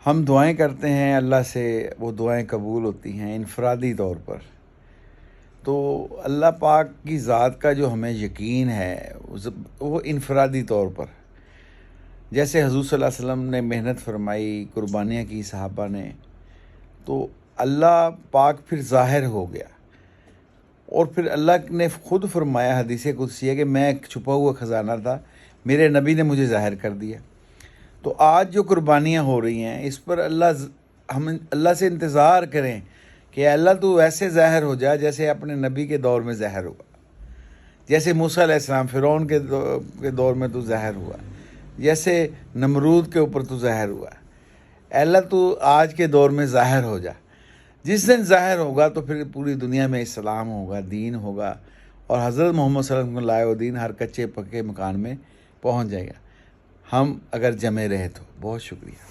हम दुआएं करते हैं अल्लाह से, वो दुआएं कबूल होती हैं इनफरादी तौर पर। तो अल्लाह पाक की ज़ात का जो हमें यकीन है वो इनफरादी तौर पर, जैसे हुज़ूर सल्लल्लाहु अलैहि वसल्लम ने मेहनत फरमाई, कुर्बानियाँ की सहाबा ने, तो अल्लाह पाक फिर ज़ाहिर हो गया। और फिर अल्लाह ने ख़ुद फरमाया हदीस कुदसी है कि मैं एक छुपा हुआ ख़जाना था, मेरे नबी ने मुझे ज़ाहिर कर दिया। तो आज जो कुर्बानियाँ हो रही हैं इस पर हम अल्लाह से इंतज़ार करें कि अल्लाह तू ऐसे ज़ाहिर हो जा जैसे अपने नबी के दौर में ज़ाहिर हुआ, जैसे मूसा अलैहिस्सलाम फ़िरौन के दौर में तू ज़ाहिर हुआ, जैसे नमरूद के ऊपर तू ज़ाहिर हुआ। अल्लाह तू आज के दौर में ज़ाहिर हो जा। जिस दिन ज़ाहिर होगा तो फिर पूरी दुनिया में इस्लाम होगा, दीन होगा, और हज़रत मोहम्मद सल्लल्लाहु अलैहि वसल्लम को लाए हुए दीन हर कच्चे पक्के मकान में पहुंच जाएगा, हम अगर जमे रहे तो। बहुत शुक्रिया।